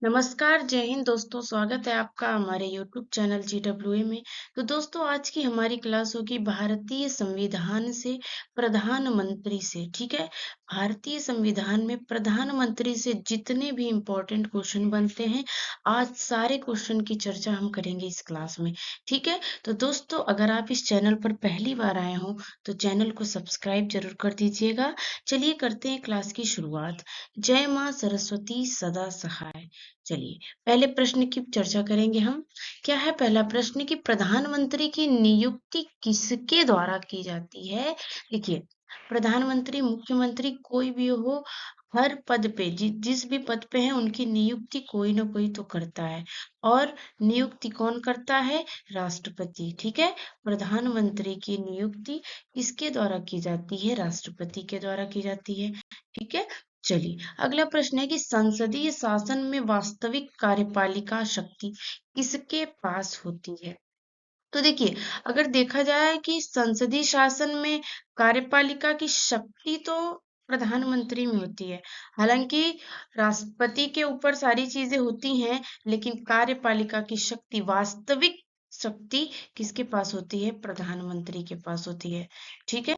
नमस्कार, जय हिंद दोस्तों। स्वागत है आपका हमारे YouTube चैनल GWA में। तो दोस्तों, आज की हमारी क्लास होगी भारतीय संविधान से प्रधानमंत्री से। ठीक है, भारतीय संविधान में प्रधानमंत्री से जितने भी इम्पोर्टेंट क्वेश्चन बनते हैं, आज सारे क्वेश्चन की चर्चा हम करेंगे इस क्लास में। ठीक है, तो दोस्तों, अगर आप इस चैनल पर पहली बार आए हो तो चैनल को सब्सक्राइब जरूर कर दीजिएगा। चलिए करते हैं क्लास की शुरुआत। जय माँ सरस्वती सदा सहाय। चलिए पहले प्रश्न की चर्चा करेंगे हम। क्या है पहला प्रश्न कि प्रधानमंत्री की नियुक्ति किसके द्वारा की जाती है। देखिए, प्रधानमंत्री, मुख्यमंत्री कोई भी हो, हर पद पे जिस भी पद पे है उनकी नियुक्ति कोई ना कोई तो करता है। और नियुक्ति कौन करता है? राष्ट्रपति। ठीक है, प्रधानमंत्री की नियुक्ति किसके द्वारा की जाती है? राष्ट्रपति के द्वारा की जाती है। ठीक है, चलिए अगला प्रश्न है कि संसदीय शासन में वास्तविक कार्यपालिका शक्ति किसके पास होती है। तो देखिए, अगर देखा जाए कि संसदीय शासन में कार्यपालिका की शक्ति तो प्रधानमंत्री में होती है। हालांकि राष्ट्रपति के ऊपर सारी चीजें होती हैं, लेकिन कार्यपालिका की शक्ति, वास्तविक शक्ति किसके पास होती है? प्रधानमंत्री के पास होती है। ठीक है,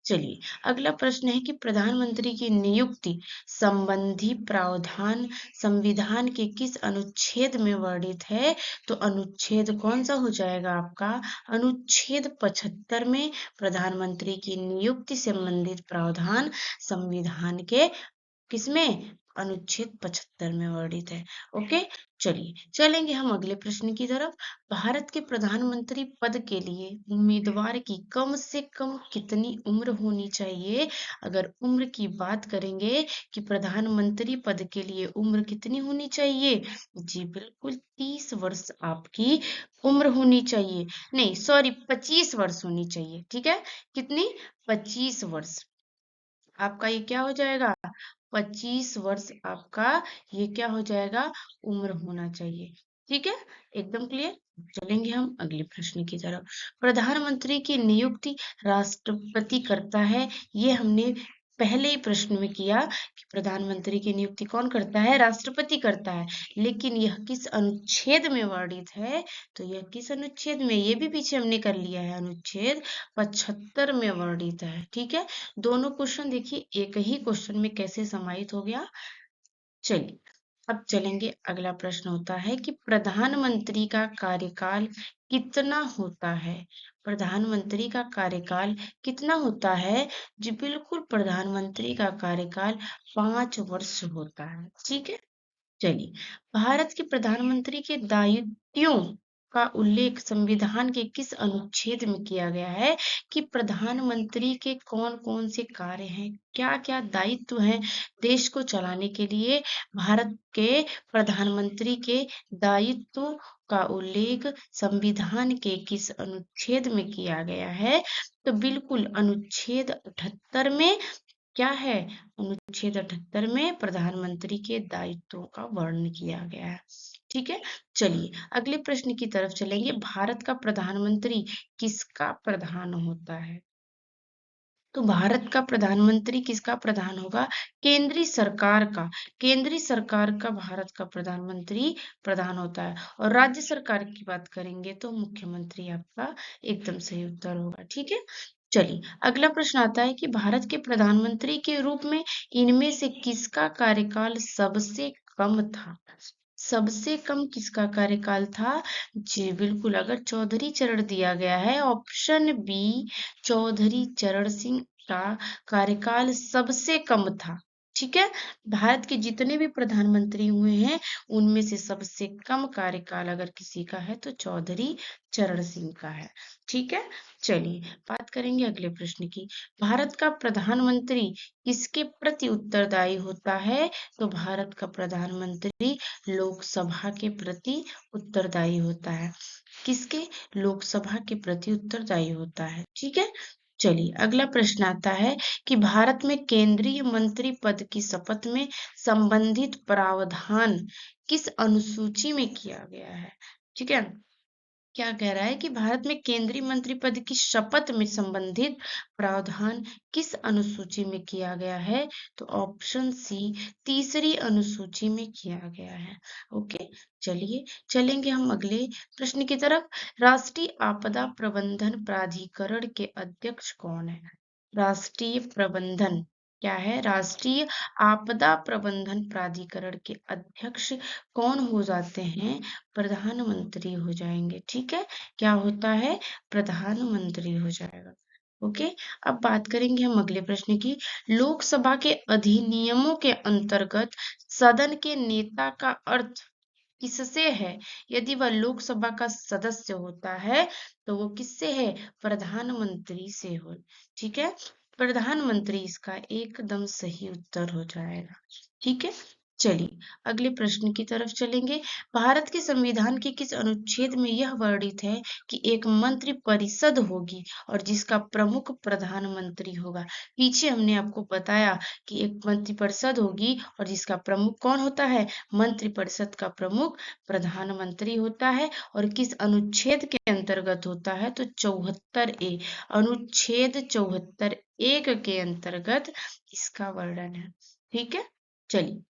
चलिए अगला प्रश्न है कि प्रधानमंत्री की नियुक्ति संबंधी प्रावधान संविधान के किस अनुच्छेद में वर्णित है। तो अनुच्छेद कौन सा हो जाएगा आपका? अनुच्छेद 75 में प्रधानमंत्री की नियुक्ति से संबंधित प्रावधान संविधान के किसमें? अनुच्छेद 75 में वर्णित है। ओके, चलिए चलेंगे हम अगले प्रश्न की तरफ। भारत के प्रधानमंत्री पद के लिए उम्मीदवार की कम से कम कितनी उम्र होनी चाहिए। अगर उम्र की बात करेंगे कि प्रधानमंत्री पद के लिए उम्र कितनी होनी चाहिए, जी बिल्कुल 30 वर्ष आपकी उम्र होनी चाहिए। नहीं सॉरी, 25 वर्ष होनी चाहिए। ठीक है, कितनी? 25 वर्ष आपका ये क्या हो जाएगा? 25 वर्ष आपका ये क्या हो जाएगा? उम्र होना चाहिए। ठीक है, एकदम क्लियर। चलेंगे हम अगले प्रश्न की तरफ। प्रधानमंत्री की नियुक्ति राष्ट्रपति करता है, ये हमने पहले ही प्रश्न में किया कि प्रधानमंत्री की नियुक्ति कौन करता है? राष्ट्रपति करता है। लेकिन यह किस अनुच्छेद में वर्णित है? तो यह किस अनुच्छेद में? ये भी पीछे हमने कर लिया है, अनुच्छेद 75 में वर्णित है। ठीक है, दोनों क्वेश्चन देखिए एक ही क्वेश्चन में कैसे समाहित हो गया। चलिए अब चलेंगे, अगला प्रश्न होता है कि प्रधानमंत्री का कार्यकाल कितना होता है। प्रधानमंत्री का कार्यकाल कितना होता है? जी बिल्कुल, प्रधानमंत्री का कार्यकाल 5 वर्ष होता है। ठीक है, चलिए भारत के प्रधानमंत्री के दायित्वों का उल्लेख संविधान के किस अनुच्छेद में किया गया है कि प्रधानमंत्री के कौन कौन से कार्य हैं, क्या क्या दायित्व हैं देश को चलाने के लिए। भारत के प्रधानमंत्री के दायित्व का उल्लेख संविधान के किस अनुच्छेद में किया गया है? तो बिल्कुल अनुच्छेद 78 में। क्या है? अनुच्छेद 78 में प्रधानमंत्री के दायित्वों का वर्णन किया गया है। ठीक है, चलिए अगले प्रश्न की तरफ चलेंगे। भारत का प्रधानमंत्री किसका प्रधान होता है? तो भारत का प्रधानमंत्री किसका प्रधान होगा? केंद्रीय सरकार का। केंद्रीय सरकार का भारत का प्रधानमंत्री प्रधान होता है। और राज्य सरकार की बात करेंगे तो मुख्यमंत्री आपका एकदम सही उत्तर होगा। ठीक है, चलिए अगला प्रश्न आता है कि भारत के प्रधानमंत्री के रूप में इनमें से किसका कार्यकाल सबसे कम था। सबसे कम किसका कार्यकाल था? जी बिल्कुल, अगर चौधरी चरण दिया गया है, ऑप्शन बी चौधरी चरण सिंह का कार्यकाल सबसे कम था। ठीक है, भारत के जितने भी प्रधानमंत्री हुए हैं उनमें से सबसे कम कार्यकाल अगर किसी का है तो चौधरी चरण सिंह का है। ठीक है, चलिए बात करेंगे अगले प्रश्न की। भारत का प्रधानमंत्री किसके प्रति उत्तरदायी होता है? तो भारत का प्रधानमंत्री लोकसभा के प्रति उत्तरदायी होता है। किसके? लोकसभा के प्रति उत्तरदायी होता है। ठीक है, चलिए अगला प्रश्न आता है कि भारत में केंद्रीय मंत्री पद की शपथ में संबंधित प्रावधान किस अनुसूची में किया गया है। ठीक है, क्या कह रहा है कि भारत में केंद्रीय मंत्री पद की शपथ में संबंधित प्रावधान किस अनुसूची में किया गया है? तो ऑप्शन सी तीसरी अनुसूची में किया गया है। ओके, चलिए चलेंगे हम अगले प्रश्न की तरफ। राष्ट्रीय आपदा प्रबंधन प्राधिकरण के अध्यक्ष कौन है? राष्ट्रीय प्रबंधन क्या है? राष्ट्रीय आपदा प्रबंधन प्राधिकरण के अध्यक्ष कौन हो जाते हैं? प्रधानमंत्री हो जाएंगे। ठीक है, क्या होता है? प्रधानमंत्री हो जाएगा। ओके, अब बात करेंगे हम अगले प्रश्न की। लोकसभा के अधिनियमों के अंतर्गत सदन के नेता का अर्थ किससे है? यदि वह लोकसभा का सदस्य होता है तो वो किससे है? प्रधानमंत्री से हो। ठीक है, प्रधानमंत्री इसका एकदम सही उत्तर हो जाएगा। ठीक है, चलिए अगले प्रश्न की तरफ चलेंगे। भारत के संविधान के किस अनुच्छेद में यह वर्णित है कि एक मंत्री परिषद होगी और जिसका प्रमुख प्रधानमंत्री होगा? पीछे हमने आपको बताया कि एक मंत्री परिषद होगी और जिसका प्रमुख कौन होता है? मंत्रिपरिषद का प्रमुख प्रधानमंत्री होता है। और किस अनुच्छेद के अंतर्गत होता है? तो 74A, अनुच्छेद 74(1) के अंतर्गत इसका वर्णन है। ठीक है, चलिए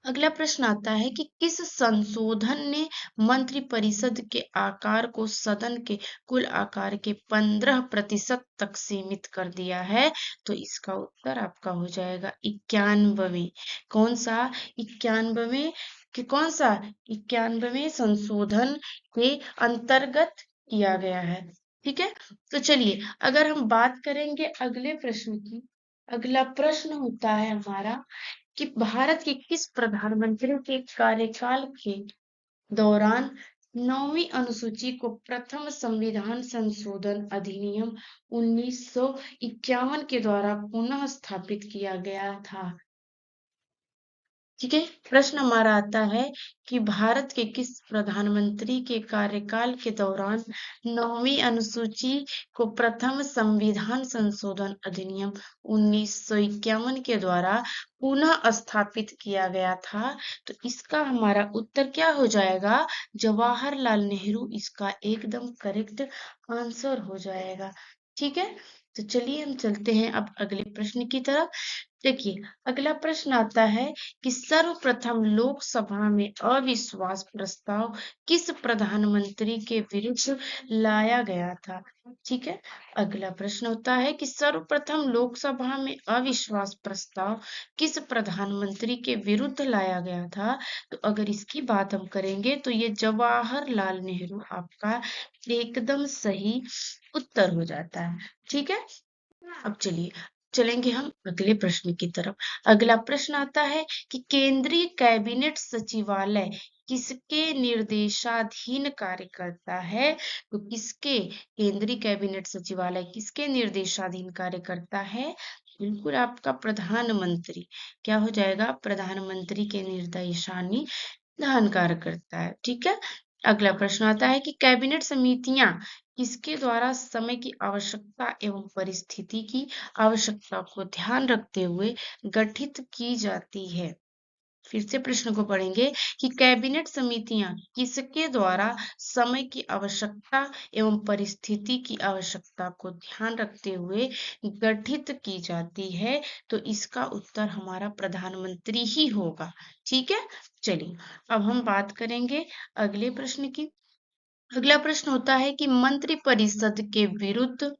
अगला प्रश्न आता है कि किस संशोधन ने मंत्रिपरिषद के आकार को सदन के कुल आकार के 15% तक सीमित कर दिया है? तो इसका उत्तर आपका हो जाएगा 91वें। कौन सा? 91वें कि कौन सा? 91वें संशोधन के अंतर्गत किया गया है। ठीक है, तो चलिए अगर हम बात करेंगे अगले प्रश्न की। अगला प्रश्न होता है हमारा कि भारत के किस प्रधानमंत्री के कार्यकाल के दौरान 9वीं अनुसूची को प्रथम संविधान संशोधन अधिनियम 1951 के द्वारा पुनः स्थापित किया गया था? ठीक है, प्रश्न हमारा आता है कि भारत के किस प्रधानमंत्री के कार्यकाल के दौरान 9वीं अनुसूची को प्रथम संविधान संशोधन अधिनियम 1951 के द्वारा पुनः स्थापित किया गया था? तो इसका हमारा उत्तर क्या हो जाएगा? जवाहरलाल नेहरू इसका एकदम करेक्ट आंसर हो जाएगा। ठीक है, तो चलिए हम चलते हैं अब अगले प्रश्न की तरफ। देखिए अगला प्रश्न आता है कि सर्वप्रथम लोकसभा में अविश्वास प्रस्ताव किस प्रधानमंत्री के विरुद्ध लाया गया था? ठीक है, अगला प्रश्न होता है कि सर्वप्रथम लोकसभा में अविश्वास प्रस्ताव किस प्रधानमंत्री के विरुद्ध लाया गया था? तो अगर इसकी बात हम करेंगे तो ये जवाहरलाल नेहरू आपका एकदम सही उत्तर हो जाता है। ठीक है, अब चलिए चलेंगे हम अगले प्रश्न की तरफ। अगला प्रश्न आता है कि केंद्रीय कैबिनेट सचिवालय किसके निर्देशाधीन कार्य करता है? तो किसके? केंद्रीय कैबिनेट सचिवालय किसके निर्देशाधीन कार्य करता है? बिल्कुल आपका प्रधानमंत्री। क्या हो जाएगा? प्रधानमंत्री के निर्देशाधीन कार्य करता है। ठीक है, अगला प्रश्न आता है कि कैबिनेट समितियां किसके द्वारा समय की आवश्यकता एवं परिस्थिति की आवश्यकता को ध्यान रखते हुए गठित की जाती है? फिर से प्रश्न को पढ़ेंगे कि कैबिनेट समितियां किसके द्वारा समय की आवश्यकता एवं परिस्थिति की आवश्यकता को ध्यान रखते हुए गठित की जाती है? तो इसका उत्तर हमारा प्रधानमंत्री ही होगा। ठीक है, चलिए अब हम बात करेंगे अगले प्रश्न की। अगला प्रश्न होता है कि मंत्रिपरिषद के विरुद्ध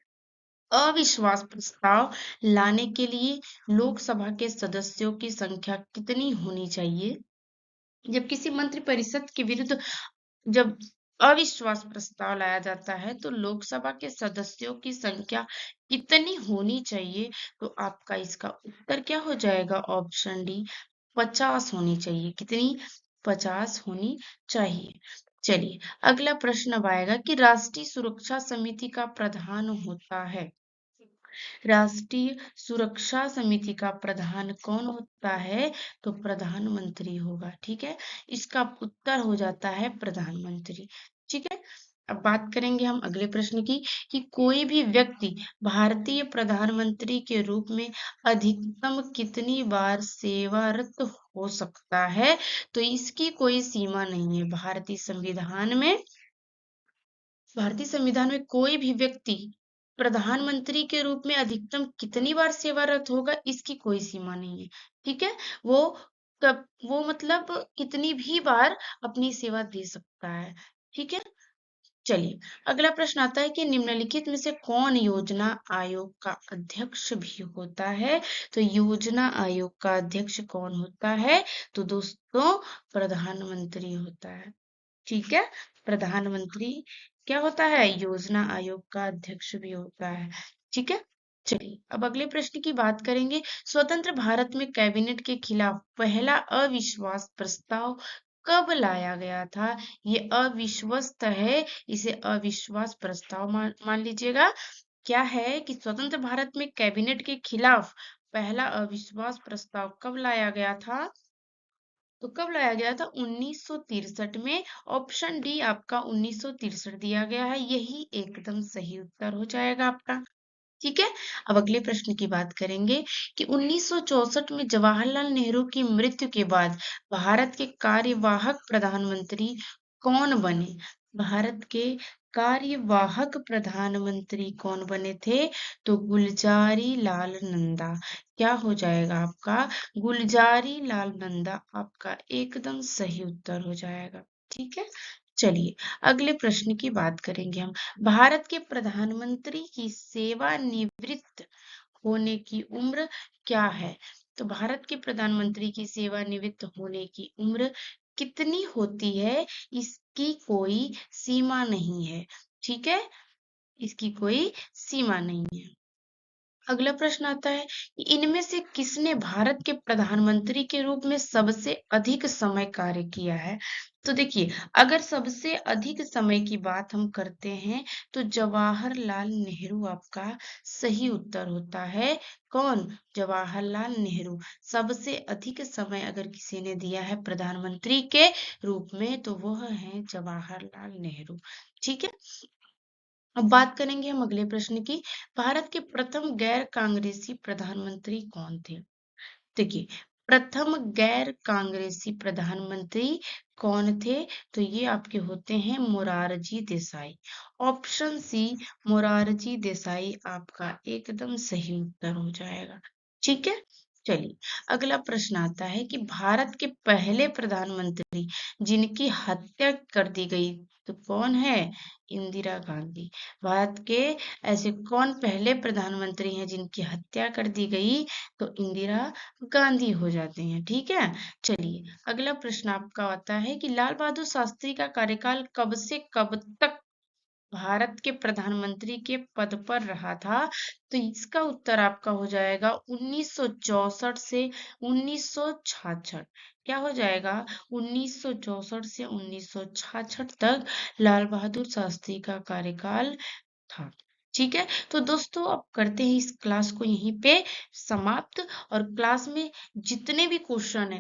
अविश्वास प्रस्ताव लाने के लिए लोकसभा के सदस्यों की संख्या कितनी होनी चाहिए? जब किसी मंत्रिपरिषद के विरुद्ध जब अविश्वास प्रस्ताव लाया जाता है तो लोकसभा के सदस्यों की संख्या कितनी होनी चाहिए? तो आपका इसका उत्तर क्या हो जाएगा? ऑप्शन डी 50 होनी चाहिए। कितनी? 50 होनी चाहिए। चलिए अगला प्रश्न अब आएगा कि राष्ट्रीय सुरक्षा समिति का प्रधान होता है। राष्ट्रीय सुरक्षा समिति का प्रधान कौन होता है? तो प्रधानमंत्री होगा। ठीक है, इसका उत्तर हो जाता है प्रधानमंत्री। ठीक है, अब बात करेंगे हम अगले प्रश्न की कि कोई भी व्यक्ति भारतीय प्रधानमंत्री के रूप में अधिकतम कितनी बार सेवारत हो सकता है? तो इसकी कोई सीमा नहीं है। भारतीय संविधान में भारतीय संविधान में कोई भी व्यक्ति प्रधानमंत्री के रूप में अधिकतम कितनी बार सेवारत होगा, इसकी कोई सीमा नहीं है। ठीक है, वो वो मतलब कितनी भी बार अपनी सेवा दे सकता है। ठीक है, चलिए अगला प्रश्न आता है कि निम्नलिखित में से कौन योजना आयोग का अध्यक्ष भी होता है। तो योजना आयोग का अध्यक्ष कौन होता है? तो दोस्तों प्रधानमंत्री होता है। ठीक है, प्रधानमंत्री क्या होता है? योजना आयोग का अध्यक्ष भी होता है। ठीक है, चलिए अब अगले प्रश्न की बात करेंगे। स्वतंत्र भारत में कैबिनेट के खिलाफ पहला अविश्वास प्रस्ताव कब लाया गया था? ये अविश्वस्त है, इसे अविश्वास प्रस्ताव मान लीजिएगा। क्या है कि स्वतंत्र भारत में कैबिनेट के खिलाफ पहला अविश्वास प्रस्ताव कब लाया गया था? तो कब लाया गया था? 1963 में। ऑप्शन डी आपका 1963 दिया गया है, यही एकदम सही उत्तर हो जाएगा आपका। ठीक है, अब अगले प्रश्न की बात करेंगे कि 1964 में जवाहरलाल नेहरू की मृत्यु के बाद भारत के कार्यवाहक प्रधानमंत्री कौन बने? भारत के कार्यवाहक प्रधानमंत्री कौन बने थे? तो गुलजारी लाल नंदा। क्या हो जाएगा आपका? गुलजारी लाल नंदा आपका एकदम सही उत्तर हो जाएगा। ठीक है, चलिए अगले प्रश्न की बात करेंगे हम। भारत के प्रधानमंत्री की सेवानिवृत्त होने की उम्र क्या है? तो भारत के प्रधानमंत्री की सेवानिवृत्त होने की उम्र कितनी होती है? इसकी कोई सीमा नहीं है। ठीक है, इसकी कोई सीमा नहीं है। अगला प्रश्न आता है कि इनमें से किसने भारत के प्रधानमंत्री के रूप में सबसे अधिक समय कार्य किया है? तो देखिए, अगर सबसे अधिक समय की बात हम करते हैं तो जवाहरलाल नेहरू आपका सही उत्तर होता है। कौन? जवाहरलाल नेहरू। सबसे अधिक समय अगर किसी ने दिया है प्रधानमंत्री के रूप में तो वह है जवाहरलाल नेहरू। ठीक है, अब बात करेंगे हम अगले प्रश्न की। भारत के प्रथम गैर कांग्रेसी प्रधानमंत्री कौन थे? देखिए, प्रथम गैर कांग्रेसी प्रधानमंत्री कौन थे? तो ये आपके होते हैं मोरारजी देसाई। ऑप्शन सी मोरारजी देसाई आपका एकदम सही उत्तर हो जाएगा। ठीक है, चलिए अगला प्रश्न आता है कि भारत के पहले प्रधानमंत्री जिनकी हत्या कर दी गई तो कौन है? इंदिरा गांधी। भारत के ऐसे कौन पहले प्रधानमंत्री हैं जिनकी हत्या कर दी गई? तो इंदिरा गांधी हो जाते हैं। ठीक है, चलिए अगला प्रश्न आपका आता है कि लाल बहादुर शास्त्री का कार्यकाल कब से कब तक भारत के प्रधानमंत्री के पद पर रहा था? तो इसका उत्तर आपका हो जाएगा 1964 से 1966। क्या हो जाएगा? 1964 से 1966 तक लाल बहादुर शास्त्री का कार्यकाल था। ठीक है, तो दोस्तों अब करते हैं इस क्लास को यहीं पे समाप्त। और क्लास में जितने भी क्वेश्चन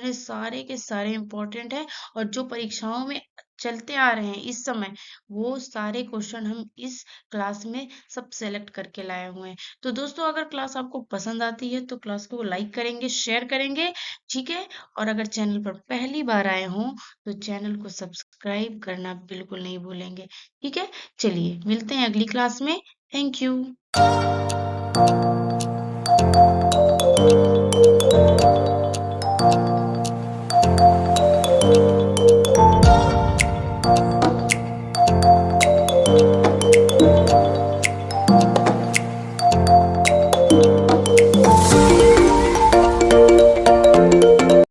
है सारे के सारे इंपॉर्टेंट है और जो परीक्षाओं में चलते आ रहे हैं इस समय वो सारे क्वेश्चन हम इस क्लास में सब सेलेक्ट करके लाए हुए हैं। तो दोस्तों अगर क्लास आपको पसंद आती है तो क्लास को लाइक करेंगे, शेयर करेंगे। ठीक है, और अगर चैनल पर पहली बार आए हों तो चैनल को सब्सक्राइब करना बिल्कुल नहीं भूलेंगे। ठीक है, चलिए मिलते हैं अगली क्लास में। Thank you.